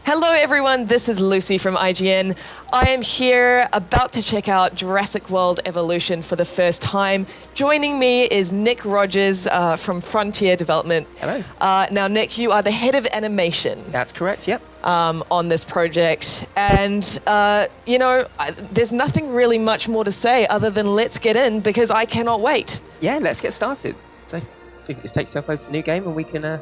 Hello everyone, this is Lucy from IGN. I am here about to check out Jurassic World Evolution for the first time. Joining me is Nick Rogers from Frontier Development. Hello. Now Nick, you are the head of animation. That's correct, yep. On this project. And, there's nothing really much more to say other than let's get in because I cannot wait. Yeah, let's get started. So, you can just take yourself over to the new game and we can...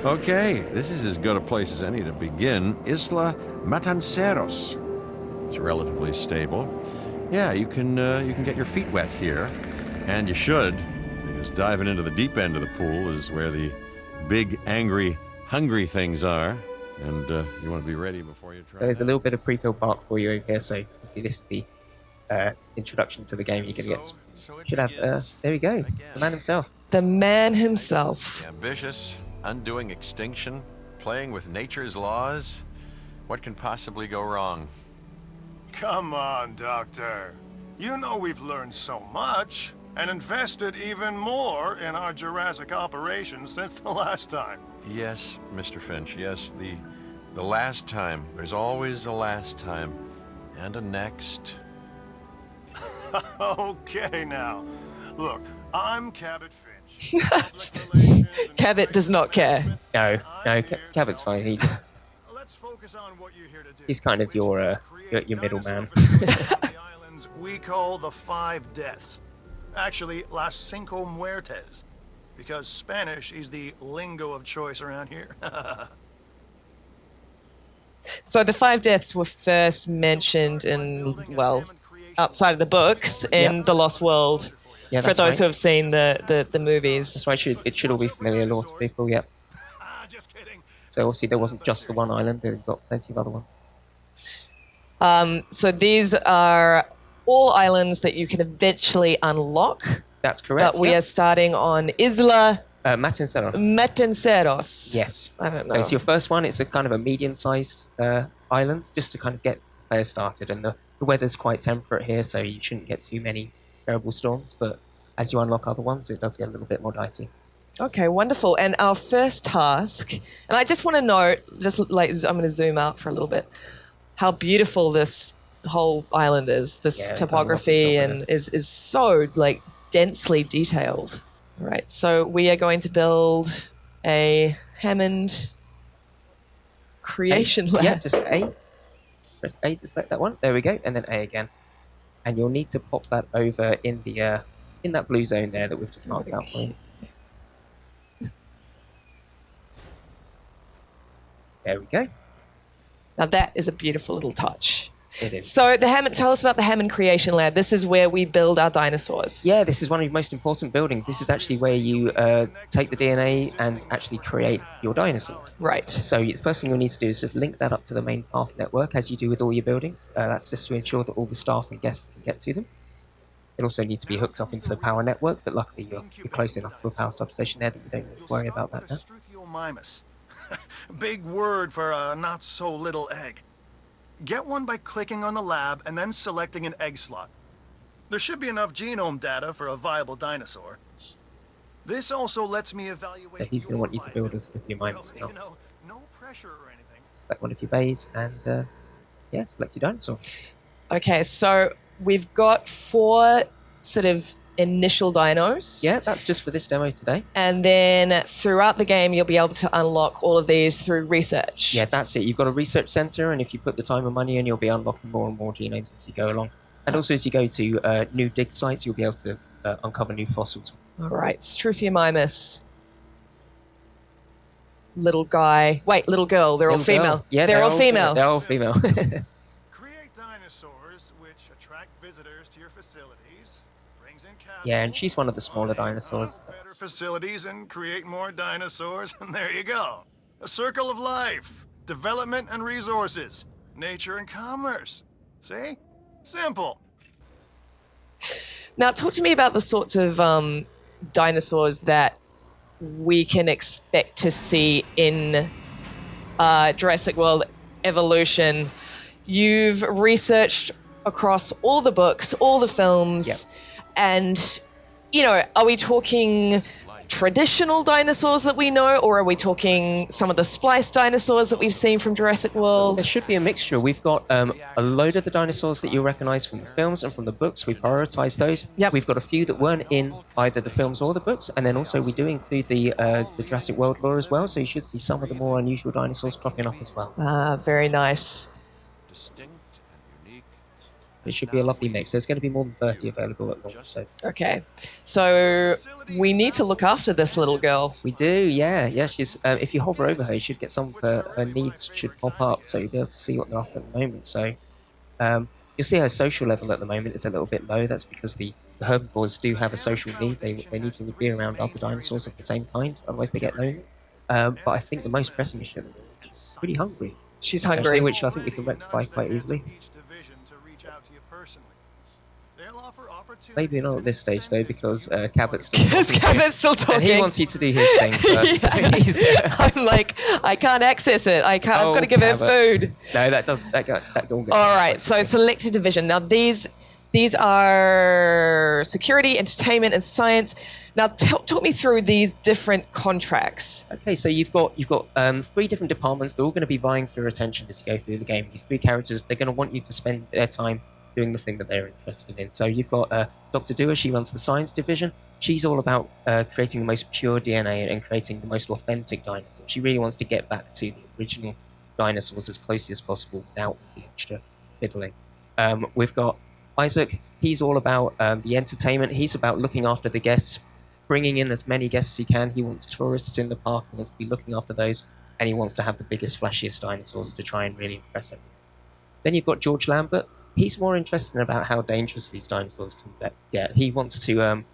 Okay, this is as good a place as any to begin. ISLA MATANCEROS. It's relatively stable. Yeah, you can get your feet wet here, and you should, because diving into the deep end of the pool is where the big, angry, hungry things are, and you want to be ready before you try. So there's a little bit of pre-pill bark for you over here. So you see, this is the introduction to the game. You're gonna get. Should have. There we go. The man himself. The man himself. Ambitious. Undoing extinction, playing with nature's laws. What can possibly go wrong? Come on, Doctor. You know we've learned so much and invested even more in our Jurassic operations since the last time. Yes, Mr. Finch, yes, the last time. There's always a last time. And a next. Okay, now. Look, I'm Cabot Finch. Cabot does not care. No, Cabot's fine. Let's focus on what you're here to do. He's kind of your middleman. The islands we call the Five Deaths. Actually, Las Cinco Muertes, because Spanish is the lingo of choice around here. So the Five Deaths were first mentioned in, outside of the books in The Lost World. Yeah, for those who have seen the movies. That's right, it should all be familiar lore to people, yep. Just kidding. So obviously there wasn't just the one island, they've got plenty of other ones. So these are all islands that you can eventually unlock. That's correct. But we are starting on ISLA MATANCEROS. Yes. I don't know. So it's your first one. It's a kind of a medium-sized island, just to kind of get players started. And the weather's quite temperate here, so you shouldn't get too many terrible storms, but as you unlock other ones, it does get a little bit more dicey. Okay, wonderful. And our first task, and I just want to note, I'm going to zoom out for a little bit, how beautiful this whole island is. This topography and is so densely detailed. All right, so we are going to build a Hammond creation lab. Yeah, just A. Press A to select that one. There we go, and then A again. And you'll need to pop that over in the in that blue zone there that we've just marked out for you. There we go. Now that is a beautiful little touch. It is. So tell us about the Hammond Creation Lab. This is where we build our dinosaurs. Yeah, this is one of your most important buildings. This is actually where you take the DNA and actually create your dinosaurs. Right. So the first thing you'll need to do is just link that up to the main path network, as you do with all your buildings. That's just to ensure that all the staff and guests can get to them. It also needs to be hooked up into the power network, but luckily you're close enough to a power substation there that you don't need to worry about that now. Big word for a not-so-little egg. Get one by clicking on the lab and then selecting an egg slot. There should be enough genome data for a viable dinosaur. This also lets me evaluate. Yeah, he's going to want you to build us with your mimes now. No pressure or anything. Select one of your bays and select your dinosaur. Okay, so we've got 4 sort of initial dinos. Yeah, that's just for this demo today. And then throughout the game, you'll be able to unlock all of these through research. Yeah, that's it. You've got a research center, and if you put the time and money in, you'll be unlocking more and more genomes as you go along. And also, as you go to new dig sites, you'll be able to uncover new fossils. All right, Struthiomimus. Little guy. Wait, little girl. They're all female. Yeah, they're all female. They're all female. Create dinosaurs which attract visitors to your facilities. Yeah, and she's one of the smaller dinosaurs. Better facilities and create more dinosaurs, and there you go. A circle of life, development and resources, nature and commerce. See? Simple. Now, talk to me about the sorts of dinosaurs that we can expect to see in Jurassic World Evolution. You've researched across all the books, all the films, and, you know, are we talking traditional dinosaurs that we know, or are we talking some of the spliced dinosaurs that we've seen from Jurassic World? There should be a mixture. We've got a load of the dinosaurs that you'll recognise from the films and from the books. We prioritise those. Yep. We've got a few that weren't in either the films or the books, and then also we do include the Jurassic World lore as well, so you should see some of the more unusual dinosaurs cropping up as well. Very nice. It should be a lovely mix. There's going to be more than 30 available at launch. So. Okay. So we need to look after this little girl. We do, yeah. She's if you hover over her, you should get some of her needs should pop up, so you'll be able to see what they're after at the moment. So you'll see her social level at the moment is a little bit low. That's because the herbivores do have a social need. They need to be around other dinosaurs of the same kind, otherwise they get lonely. But I think the most pressing issue is she's pretty hungry. She's hungry. Actually, which I think we can rectify quite easily. Maybe not at this stage though, because Cabot's still talking. And he wants you to do his thing first. Yeah. I'm like, I can't access it. I've got to give her food. No, that all gets. All right, so selected division. Now these are security, entertainment, and science. Now talk me through these different contracts. Okay, so you've got 3 different departments. They're all going to be vying for your attention as you go through the game. These 3 characters, they're going to want you to spend their time doing the thing that they're interested in. So you've got Dr. Dewar, she runs the science division. She's all about creating the most pure DNA and creating the most authentic dinosaurs. She really wants to get back to the original dinosaurs as closely as possible without the extra fiddling. We've got Isaac, he's all about the entertainment. He's about looking after the guests, bringing in as many guests as he can. He wants tourists in the park, he wants to be looking after those, and he wants to have the biggest, flashiest dinosaurs to try and really impress everyone. Then you've got George Lambert. He's more interested in about how dangerous these dinosaurs can get. He wants to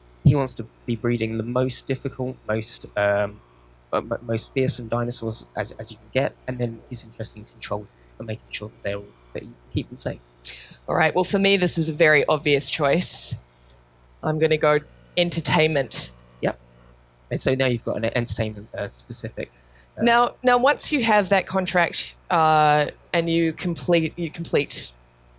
be breeding the most difficult, most fearsome dinosaurs as you can get, and then he's interested in control and making sure that you keep them safe. All right. Well, for me, this is a very obvious choice. I'm going to go entertainment. Yep. And so now you've got an entertainment specific. Now, once you have that contract and you complete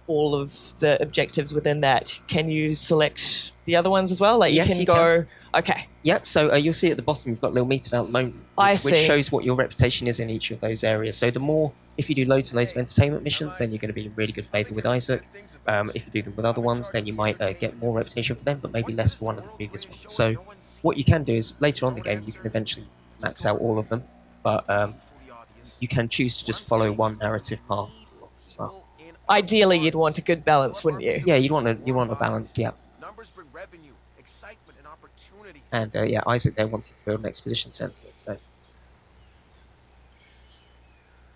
all of the objectives within that, can you select the other ones as well? Like yes, you can go. Okay. Yep. So you'll see at the bottom you've got a little meter out moment, which shows what your reputation is in each of those areas. So the more, if you do loads and loads of entertainment missions, then you're going to be in really good favour with Isaac. If you do them with other ones, then you might get more reputation for them, but maybe less for one of the previous ones. So what you can do is later on in the game you can eventually max out all of them, but you can choose to just follow one narrative path as well. Ideally, you'd want a good balance, wouldn't you? Yeah, you want a balance. Yeah. And yeah, Isaac there wants you to build an expedition center. So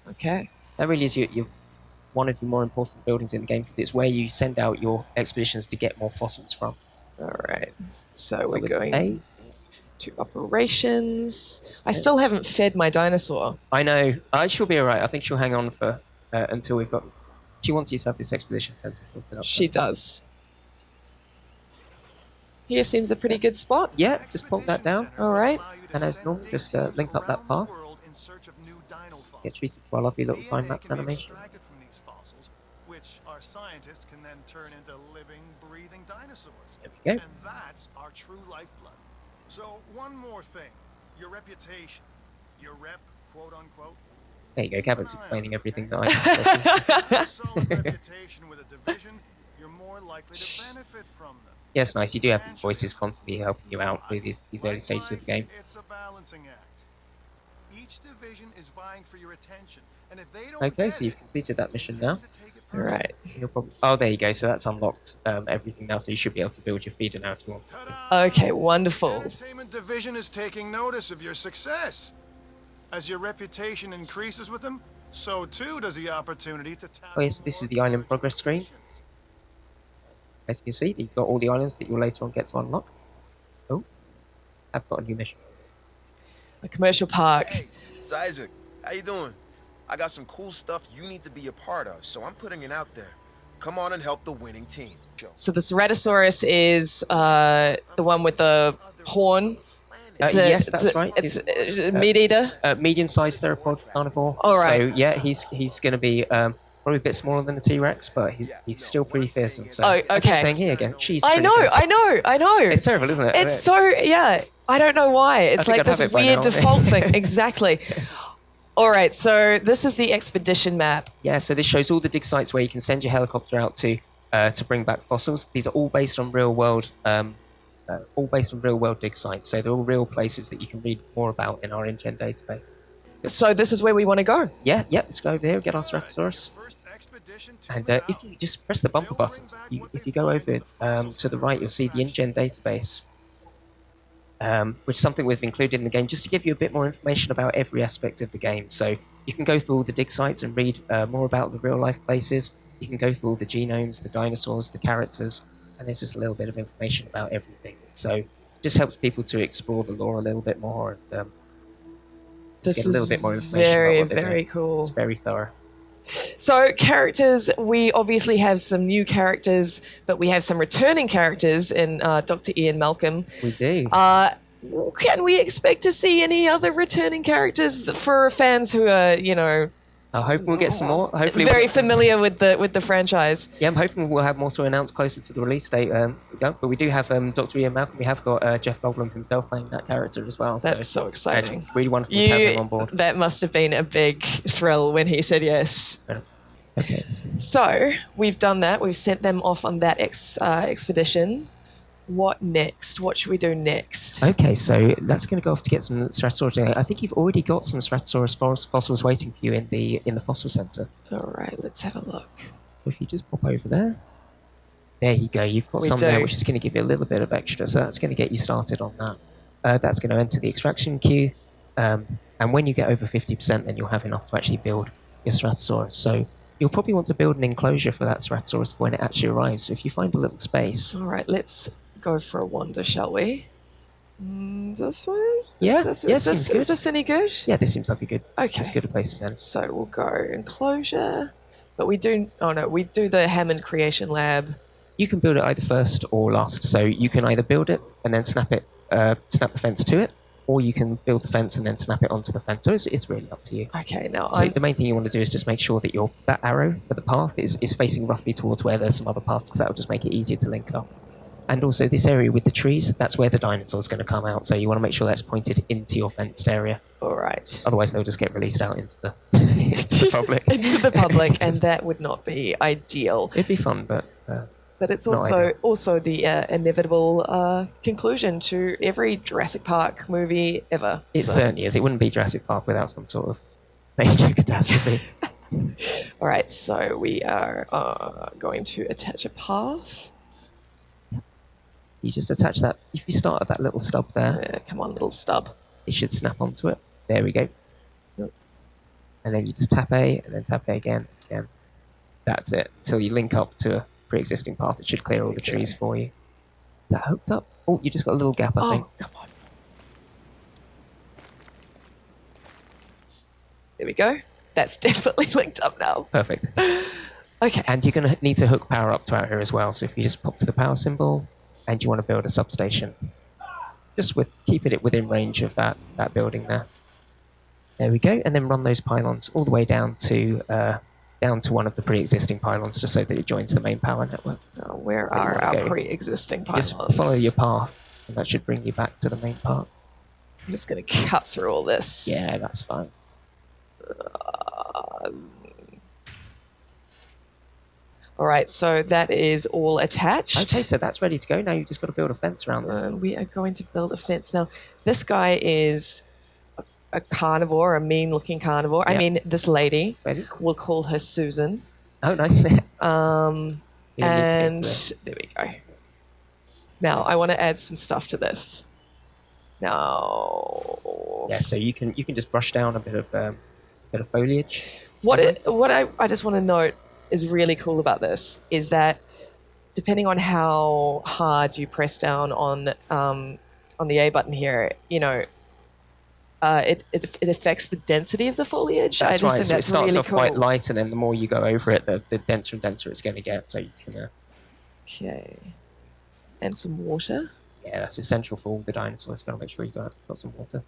okay, that really is your one of the more important buildings in the game because it's where you send out your expeditions to get more fossils from. All right, so we're going to operations. I still haven't fed my dinosaur. I know. She'll be all right. I think she'll hang on for until we've got. She wants you to have this expedition center sorted out. She does. Here seems a pretty good spot. Yeah, just plonk that down. All right. And as normal, just link up that path. Get treated to our lovely little time lapse animation. Which our scientists can then turn into living, breathing dinosaurs. There we go. And that's our true lifeblood. So one more thing, your reputation, your rep, quote unquote. There you go, Cabot's explaining everything that I just said. Reputation with a division, you're more likely to benefit from them. Yes, nice. You do have these voices constantly helping you out through these early stages of the game. It's a balancing act. Each division is vying for your attention, and if they don't okay, so you've completed that mission now. All right. Oh, there you go. So that's unlocked everything now, so you should be able to build your feeder now if you want to. Okay, wonderful. The entertainment division is taking notice of your success. As your reputation increases with them, so too does the opportunity to tap. Oh yes, this is the island progress screen. As you can see, you've got all the islands that you'll later on get to unlock. Oh, I've got a new mission. A commercial park. Hey, it's Isaac. How you doing? I got some cool stuff you need to be a part of, so I'm putting it out there. Come on and help the winning team. So the Ceratosaurus is the one with the horn. Yes, that's right. It's a meat eater. Medium-sized theropod carnivore. All right. So yeah, he's going to be one probably a bit smaller than a T-Rex, but he's still pretty fearsome. So Oh, I keep okay. saying here again, she's I pretty know, fearsome. I know. It's terrible, isn't it? It's so, yeah. I don't know why. It's think like I'd have this it by weird now. default thing. Exactly. All right, so this is the expedition map. Yeah, so this shows all the dig sites where you can send your helicopter out to bring back fossils. These are all based on real world dig sites. So they're all real places that you can read more about in our INGEN database. So this is where we want to go. Yeah, let's go over there and get our Stratosaurus. And if you just press the bumper buttons, if you go over to the right, you'll see the INGEN database, which is something we've included in the game just to give you a bit more information about every aspect of the game. So you can go through all the dig sites and read more about the real-life places. You can go through all the genomes, the dinosaurs, the characters, and there's just a little bit of information about everything. So it just helps people to explore the lore a little bit more and just get a little bit more information very, about what they're very doing. cool. It's very thorough. So characters, we obviously have some new characters, but we have some returning characters in Dr. Ian Malcolm. We do. Can we expect to see any other returning characters for fans who are, I'm hoping we'll get some more. Hopefully very familiar with the franchise? Yeah, I'm hoping we'll have more to announce closer to the release date. But we do have Dr. Ian Malcolm. We have got Jeff Goldblum himself playing that character as well. That's so exciting. It's really wonderful to have him on board. That must have been a big thrill when he said yes. Okay. So we've done that. We've sent them off on that expedition. What next? What should we do next? Okay, so that's going to go off to get some Stratosaurus. I think you've already got some Stratosaurus fossils waiting for you in the fossil center. All right, let's have a look. If you just pop over there. There you go. You've got some there, which is going to give you a little bit of extra. So that's going to get you started on that. That's going to enter the extraction queue. And when you get over 50%, then you'll have enough to actually build your Stratosaurus. So you'll probably want to build an enclosure for that Stratosaurus for when it actually arrives. So if you find a little space. All right, let's go for a wander, shall we? This way? Yeah, Is seems this any good? Yeah, this seems like a good, okay. As good a place to send. So we'll go enclosure, but we do the Hammond Creation Lab. You can build it either first or last. So you can either build it and then snap the fence to it, or you can build the fence and then snap it onto the fence. So it's really up to you. Okay, now so the main thing you want to do is just make sure that that arrow for the path is facing roughly towards where there's some other paths, because that will just make it easier to link up. And also this area with the trees, that's where the dinosaur's going to come out. So you want to make sure that's pointed into your fenced area. All right. Otherwise, they'll just get released out into the public. Into the public, and that would not be ideal. It'd be fun, but it's also the inevitable conclusion to every Jurassic Park movie ever. It certainly is. It wouldn't be Jurassic Park without some sort of major catastrophe. All right, so we are going to attach a path. You just attach that. If you start at that little stub there. Come on, little stub. It should snap onto it. There we go. And then you just tap A, and then tap A again. That's it. Until you link up to a pre-existing path. It should clear all the trees for you. Is that hooked up? Oh, you just got a little gap, I think. Come on. There we go. That's definitely linked up now. Perfect. Okay. And you're going to need to hook power up to out here as well. So if you just pop to the power symbol, and you want to build a substation, just keeping it within range of that building there. There we go, and then run those pylons all the way down to one of the pre-existing pylons, just so that it joins the main power network. Where are our pre-existing pylons? Just follow your path, and that should bring you back to the main part. I'm just going to cut through all this. Yeah, that's fine. All right, so that is all attached. Okay, so that's ready to go. Now you've just got to build a fence around this. We are going to build a fence. Now, this guy is a carnivore, a mean-looking carnivore. Yep. I mean, this lady. We'll call her Susan. Oh, nice. And there we go. Now, I want to add some stuff to this. Now, yeah. So you can just brush down a bit of foliage. What I just want to note is really cool about this is that depending on how hard you press down on the A button here, it affects the density of the foliage. That's right. So it starts really off cool. quite light, and then the more you go over it, the denser and denser it's going to get. So you can. Okay. And some water. Yeah, that's essential for all the dinosaurs. Got to make sure you've got some water.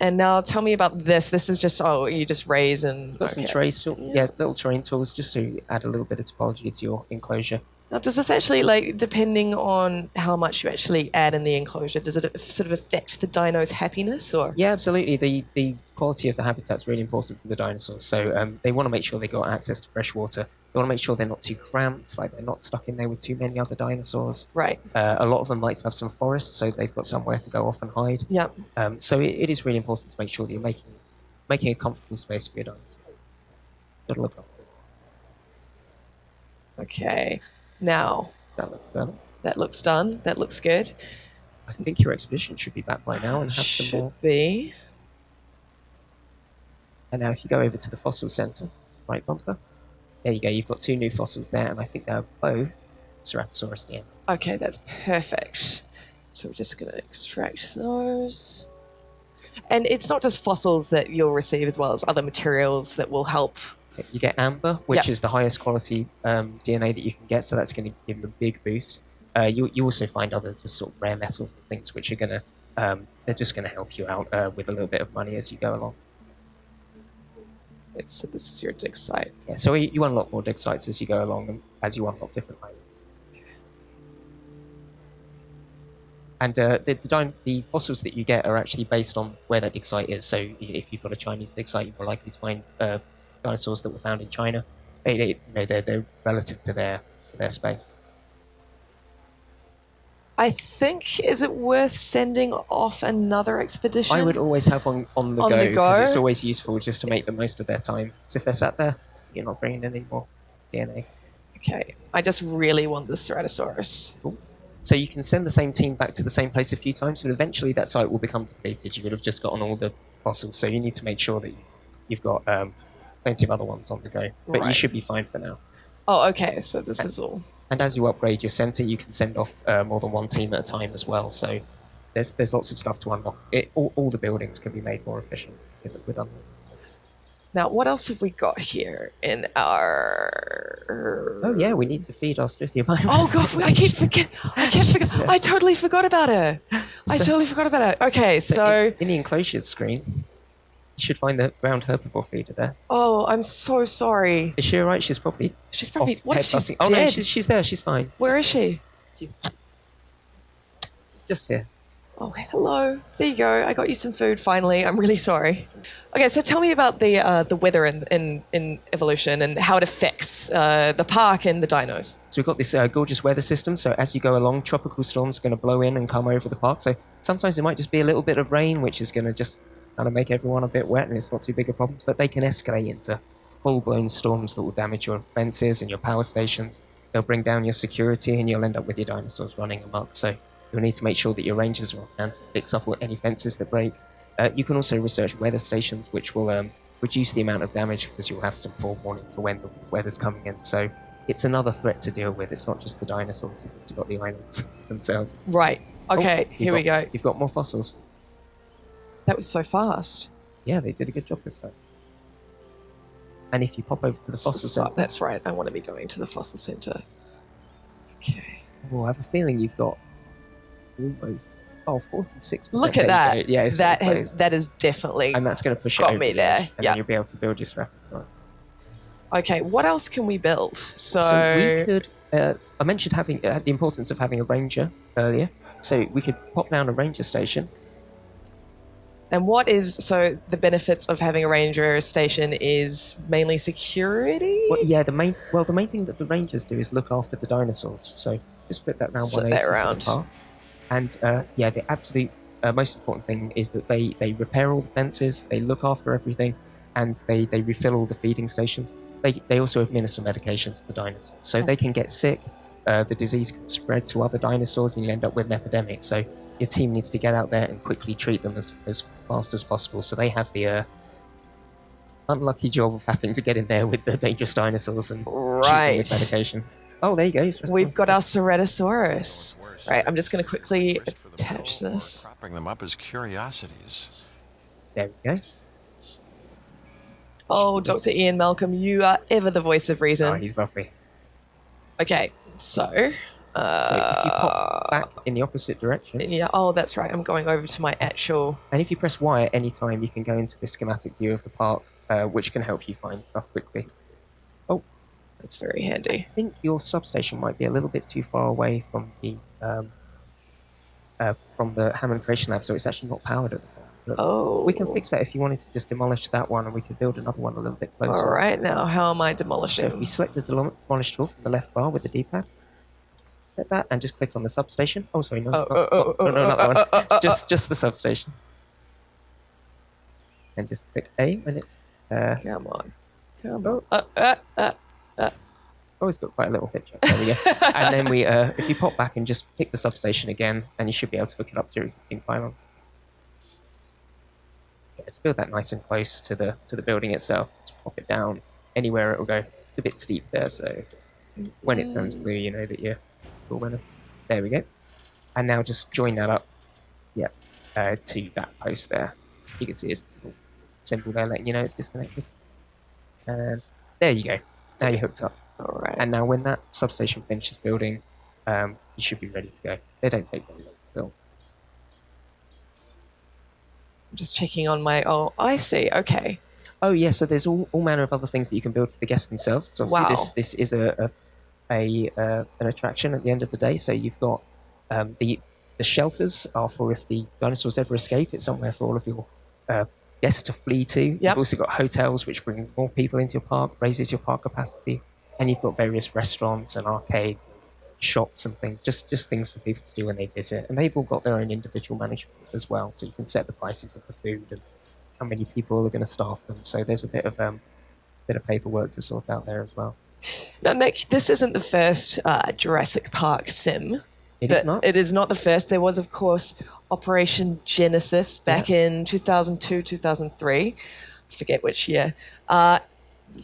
And now tell me about this. This is just, you just raise and... Got some trays, little terrain tools just to add a little bit of topology to your enclosure. Now, does this actually, like, depending on how much you actually add in the enclosure, does it sort of affect the dino's happiness, or...? Yeah, absolutely. The quality of the habitat's really important for the dinosaurs. So they want to make sure they got access to fresh water. They want to make sure they're not too cramped, like they're not stuck in there with too many other dinosaurs. Right. A lot of them like to have some forest, so they've got somewhere to go off and hide. Yep. So it is really important to make sure that you're making a comfortable space for your dinosaurs. Got to look after it. Okay. Now... That looks done. That looks done. That looks good. I think your expedition should be back by now and have some more. Should be. And now if you go over to the fossil centre, right bumper, there you go, you've got 2 new fossils there, and I think they're both Ceratosaurus DNA. Okay, that's perfect. So we're just going to extract those. And it's not just fossils that you'll receive as well as other materials that will help. You get amber, which Yep. is the highest quality DNA that you can get, so that's going to give them a big boost. You also find other just sort of rare metals and things which are going to, they're just going to help you out with a little bit of money as you go along. So this is your dig site. Yeah, so you unlock more dig sites as you go along, and as you unlock different islands. And the fossils that you get are actually based on where that dig site is. So if you've got a Chinese dig site, you're more likely to find dinosaurs that were found in China. They're relative to their space. I think, is it worth sending off another expedition? I would always have one on the On go the go? because it's always useful just to make the most of their time. So if they're sat there, you're not bringing in any more DNA. Okay, I just really want the Ceratosaurus. Cool. So you can send the same team back to the same place a few times, but eventually that site will become depleted. You would have just gotten all the fossils, so you need to make sure that you've got plenty of other ones on the go. But you Right. should be fine for now. Oh, okay, so this is all. And as you upgrade your centre, you can send off more than one team at a time as well. So there's lots of stuff to unlock. All the buildings can be made more efficient with unlocks. Now, what else have we got here in our... Oh yeah, we need to feed our Strithia. Oh god, I keep forgetting. I totally forgot about her. Okay, so... In the enclosures screen, you should find the ground herbivore feeder there. Oh, I'm so sorry. Is she alright? She's probably... What if she's dead? Oh no, she's there. She's fine. Where is she? She's just here. Oh, hello. There you go. I got you some food finally. I'm really sorry. Okay, so tell me about the weather in evolution and how it affects the park and the dinos. So we've got this gorgeous weather system. So as you go along, tropical storms are going to blow in and come over the park. So sometimes it might just be a little bit of rain, which is going to just kind of make everyone a bit wet, and it's not too big a problem. But they can escalate into full-blown storms that will damage your fences and your power stations. They'll bring down your security, and you'll end up with your dinosaurs running amok. So you'll need to make sure that your rangers are on hand to fix up any fences that break. You can also research weather stations, which will reduce the amount of damage because you'll have some forewarning for when the weather's coming in. So it's another threat to deal with. It's not just the dinosaurs, you've also got the islands themselves. Right. Okay, here we go. You've got more fossils. That was so fast. Yeah, they did a good job this time. And if you pop over to the fossil centre... That's right. I want to be going to the fossil centre. Okay. Oh, I have a feeling you've got almost... Oh, 46%. Look at that. Yeah, that is definitely and that's going to push it got over me the edge, there. and Yeah. then you'll be able to build your Stratosaurus. Okay, what else can we build? So we could... I mentioned having the importance of having a ranger earlier. So we could pop down a ranger station. And what is so the benefits of having a ranger station is mainly security? Well, yeah, the main thing that the rangers do is look after the dinosaurs. So just flip that around. Flip that around. And the absolute most important thing is that they repair all the fences, they look after everything, and they refill all the feeding stations. They also administer medication to the dinosaurs, so they can get sick. The disease can spread to other dinosaurs, and you end up with an epidemic. So your team needs to get out there and quickly treat them as fast as possible. So they have the unlucky job of having to get in there with the dangerous dinosaurs and treat them with medication. Oh, there you go. We've got our Ceratosaurus. Right, I'm just going to quickly attach this. Propping them up as curiosities. There we go. Oh, Dr. Ian Malcolm, you are ever the voice of reason. Oh, he's lovely. Okay, so So if you pop back in the opposite direction. Yeah, oh, that's right. I'm going over to my actual... And if you press Y at any time, you can go into the schematic view of the park, which can help you find stuff quickly. Oh, That's very I handy. think your substation might be a little bit too far away from the Hammond Creation Lab, so it's actually not powered at the moment. But Oh. we can fix that if you wanted to just demolish that one, and we could build another one a little bit closer. All right, now how am I So demolishing? if we select the demolish tool from the left bar with the D-pad, hit that, and just click on the substation. Oh, sorry, no, not that one. Just the substation. And just click A when it. Come on. Oh, it's got quite a little picture. There we go. And then we, if you pop back and just pick the substation again, and you should be able to hook it up to your existing pylons. Yeah, let's build that nice and close to the building itself. Just pop it down anywhere it will go. It's a bit steep there, so when it turns blue, you know that you're all winner. There we go. And now just join that up, yeah, to that post there. You can see its little symbol there, letting you know it's disconnected. And there you go. Now you're hooked up. All right. And now when that substation finishes building, you should be ready to go. They don't take very long to build. I'm just checking on my... Oh, I see. Okay. Oh yeah, so there's all manner of other things that you can build for the guests themselves. So obviously this is an attraction at the end of the day. So you've got the shelters are for if the dinosaurs ever escape. It's somewhere for all of your guests to flee to. Yep. You've also got hotels, which bring more people into your park, raises your park capacity. And you've got various restaurants and arcades, shops and things, just things for people to do when they visit. And they've all got their own individual management as well, so you can set the prices of the food and how many people are going to staff them. So there's a bit of paperwork to sort out there as well. Now, Nick, this isn't the first Jurassic Park sim. It is not? It is not the first. There was, of course, Operation Genesis back in 2002, 2003. I forget which year.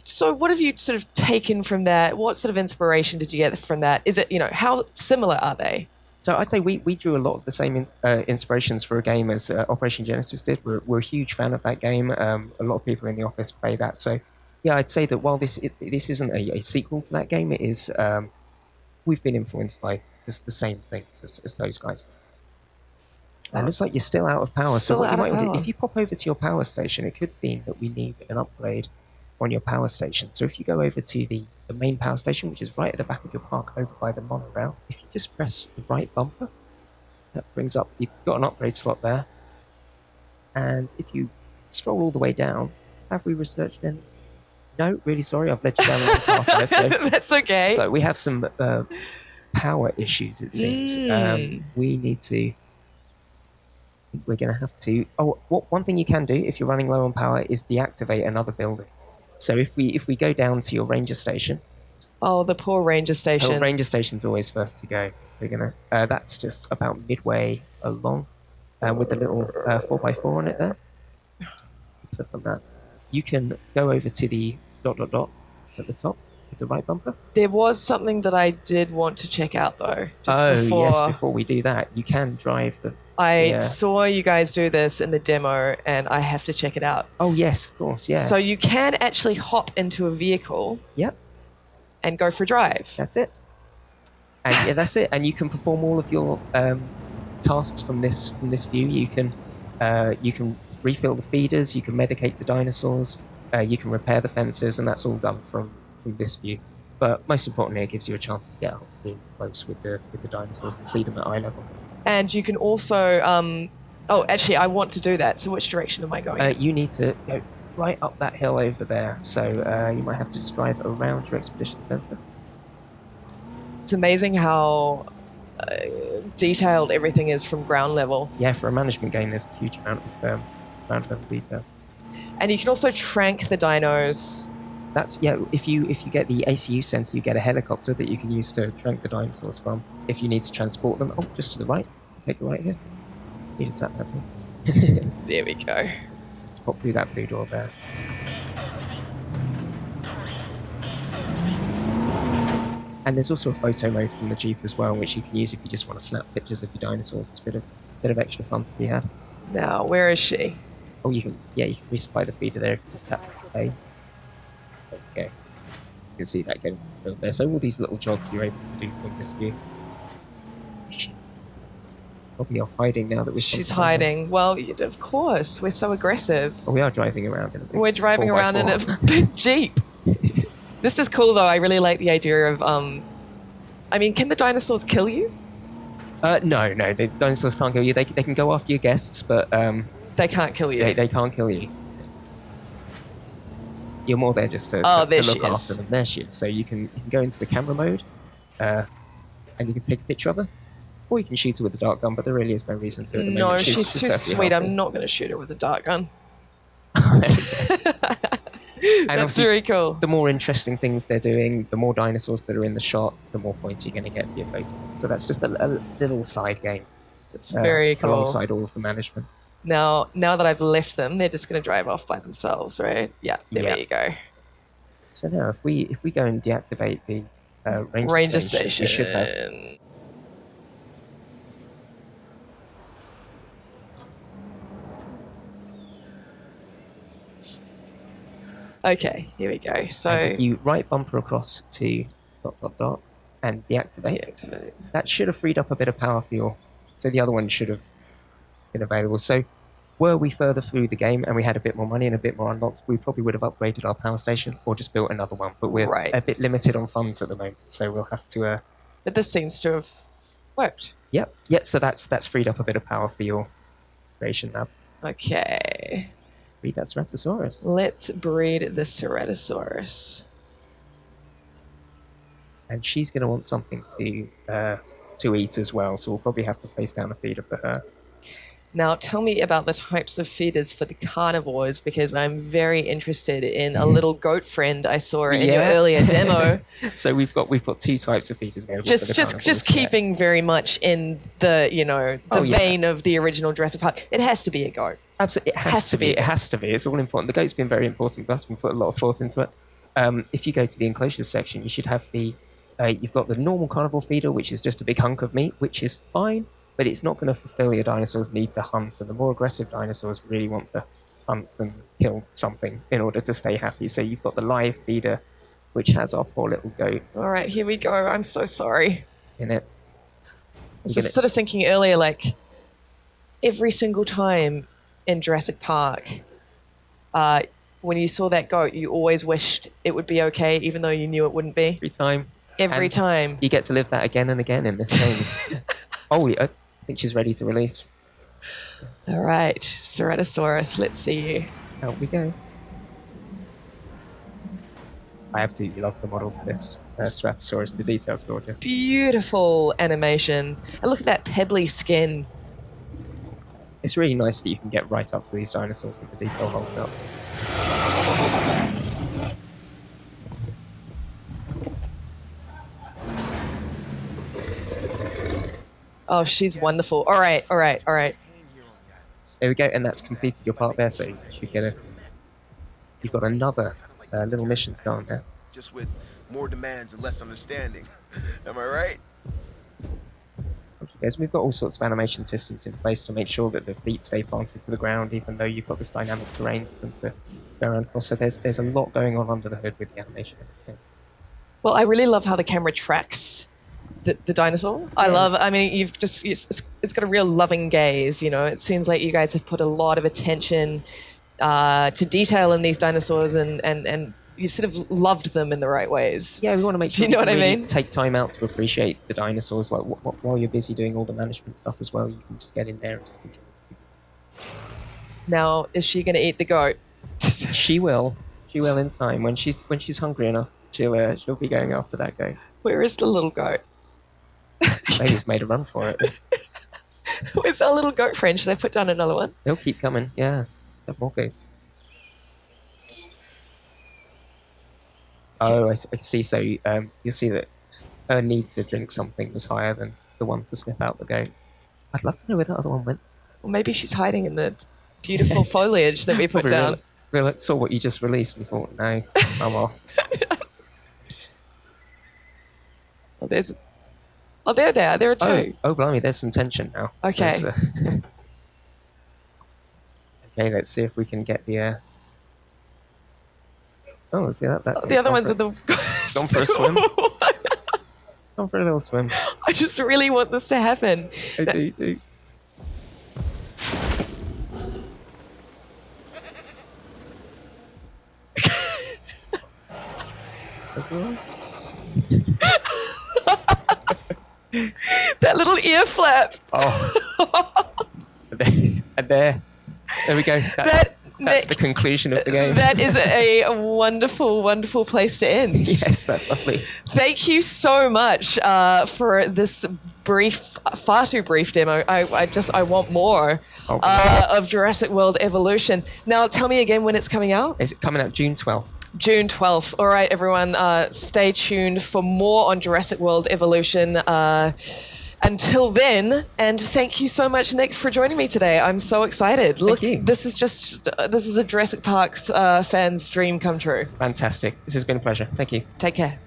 So what have you sort of taken from that? What sort of inspiration did you get from that? Is it, how similar are they? So I'd say we drew a lot of the same inspirations for a game as Operation Genesis did. We're a huge fan of that game. A lot of people in the office play that. So yeah, I'd say that while this isn't a sequel to that game, it is. We've been influenced by the same things as those guys. It looks like you're still out of power. So what you might want to do, if you pop over to your power station, it could mean that we need an upgrade on your power station. So if you go over to the main power station, which is right at the back of your park over by the monorail, if you just press the right bumper, that brings up, you've got an upgrade slot there. And if you scroll all the way down, have we researched any? No, really sorry, I've led you down the path there. So, that's okay. So we have some power issues, it seems. We need to, we're going to have to, one thing you can do if you're running low on power is deactivate another building. So if we go down to your ranger station. Oh, the poor ranger station. Ranger station's always first to go. We're gonna. That's just about midway along, with the little 4x4 on it there. Click on that. You can go over to the ... at the top with the right bumper. There was something that I did want to check out though. Before we do that, you can drive the. I saw you guys do this in the demo, and I have to check it out. Oh yes, of course, yeah. So you can actually hop into a vehicle. Yep. And go for a drive. That's it. And yeah, that's it. And you can perform all of your tasks from this view. You can refill the feeders. You can medicate the dinosaurs. You can repair the fences, and that's all done from this view. But most importantly, it gives you a chance to get up really close with the dinosaurs and see them at eye level. And you can also... actually, I want to do that. So which direction am I going? You need to go right up that hill over there. So you might have to just drive around your expedition center. It's amazing how detailed everything is from ground level. Yeah, for a management game, there's a huge amount of ground level detail. And you can also trank the dinos. That's if you get the ACU sensor, you get a helicopter that you can use to trank the dinosaurs from. If you need to transport them, just to the right. Take the right here. Need a sat nav here. There we go. Let's pop through that blue door there. And there's also a photo mode from the Jeep as well, which you can use if you just want to snap pictures of your dinosaurs. It's a bit of extra fun to be had. Now, where is she? Oh, you can resupply the feeder there if you just tap play. Okay. You can see that getting filled there. So all these little jogs you're able to do from this view. Probably off hiding now that we're... She's hiding. Well, of course. We're so aggressive. Well, we are driving around in a big We're driving 4x4. around in a big Jeep. This is cool, though. I really like the idea of... I mean, can the dinosaurs kill you? No. The dinosaurs can't kill you. They can go after your guests, but... They can't kill you. They can't kill you. You're more there just to look after them. There she is. So you can go into the camera mode, and you can take a picture of her, or you can shoot her with a dart gun. But there really is no reason to at the No, moment. she's too sweet. I'm not going to shoot her with a dart gun. That's very cool. The more interesting things they're doing, the more dinosaurs that are in the shot, the more points you're going to get for your photo. So that's just a little side game. It's very cool. Alongside all of the management. Now that I've left them, they're just going to drive off by themselves, right? Yeah, there you go. So now, if we go and deactivate the ranger station, we should have... Okay, here we go. So and if you right bumper across to ... and deactivate, that should have freed up a bit of power for your... So the other one should have been available. So were we further through the game and we had a bit more money and a bit more unlocked, we probably would have upgraded our power station or just built another one. But we're a bit limited on funds at the moment, so we'll have to... But this seems to have worked. Yep, so that's freed up a bit of power for your creation lab. Okay. Breed that Ceratosaurus. Let's breed the Ceratosaurus. And she's going to want something to eat as well, so we'll probably have to place down a feeder for her. Now, tell me about the types of feeders for the carnivores, because I'm very interested in a little goat friend I saw in your earlier demo. So we've got two types of feeders available. Just keeping very much in the vein of the original Jurassic Park. It has to be a goat. Absolutely, it has to be. It has to be. It's all important. The goat's been very important for us. We put a lot of thought into it. If you go to the enclosures section, you should have you've got the normal carnivore feeder, which is just a big hunk of meat, which is fine. But it's not going to fulfill your dinosaurs' need to hunt, and the more aggressive dinosaurs really want to hunt and kill something in order to stay happy. So you've got the live feeder, which has our poor little goat. All right, here we go. I'm so sorry. In it. I was sort of thinking earlier, like, every single time in Jurassic Park, when you saw that goat, you always wished it would be okay, even though you knew it wouldn't be. Every time. You get to live that again and again in this game. I think she's ready to release. All right, Ceratosaurus, let's see you. Out we go. I absolutely love the model for this Ceratosaurus. The details are gorgeous. Beautiful animation. And look at that pebbly skin. It's really nice that you can get right up to these dinosaurs and the detail holds up. Oh, she's wonderful. All right. There we go, and that's completed your part there, so you should get you've got another little mission to go on there. Just with more demands and less understanding. Am I right? Guys, we've got all sorts of animation systems in place to make sure that the feet stay planted to the ground, even though you've got this dynamic terrain for them to go around across. So there's a lot going on under the hood with the animation. Well, I really love how the camera tracks the dinosaur. I mean, it's got a real loving gaze, you know. It seems like you guys have put a lot of attention to detail in these dinosaurs and you've sort of loved them in the right ways. Yeah, we want to make sure you know what I mean? Take time out to appreciate the dinosaurs. Like while you're busy doing all the management stuff as well, you can just get in there and just enjoy it. Now, is she going to eat the goat? She will. She will in time. When she's hungry enough, she'll be going after that goat. Where is the little goat? Maybe he's made a run for it. Where's our little goat friend? Should I put down another one? They'll keep coming. Yeah, let's have more goats. Oh, I see. So you'll see that her need to drink something was higher than the one to sniff out the goat. I'd love to know where that other one went. Well, maybe she's hiding in the beautiful foliage that we put down. We saw what you just released and thought, no, I'm off. They're there. There are two. Oh, blimey, there's some tension now. Okay. Okay, let's see if we can get the... Oh, see that? The other one's in the... Gone for a swim. Gone for a little swim. I just really want this to happen. I do too. everyone. That little ear flap. Oh. and there we go. That's the conclusion of the game. That is a wonderful, wonderful place to end. Yes, that's lovely. Thank you so much for this brief, far too brief demo. I want more of Jurassic World Evolution. Now, tell me again when it's coming out. Is it coming out June 12th? June 12th. All right, everyone, stay tuned for more on Jurassic World Evolution. Until then, and thank you so much, Nick, for joining me today. I'm so excited. Look, you. this is a Jurassic Park's fan's dream come true. Fantastic. This has been a pleasure. Thank you. Take care.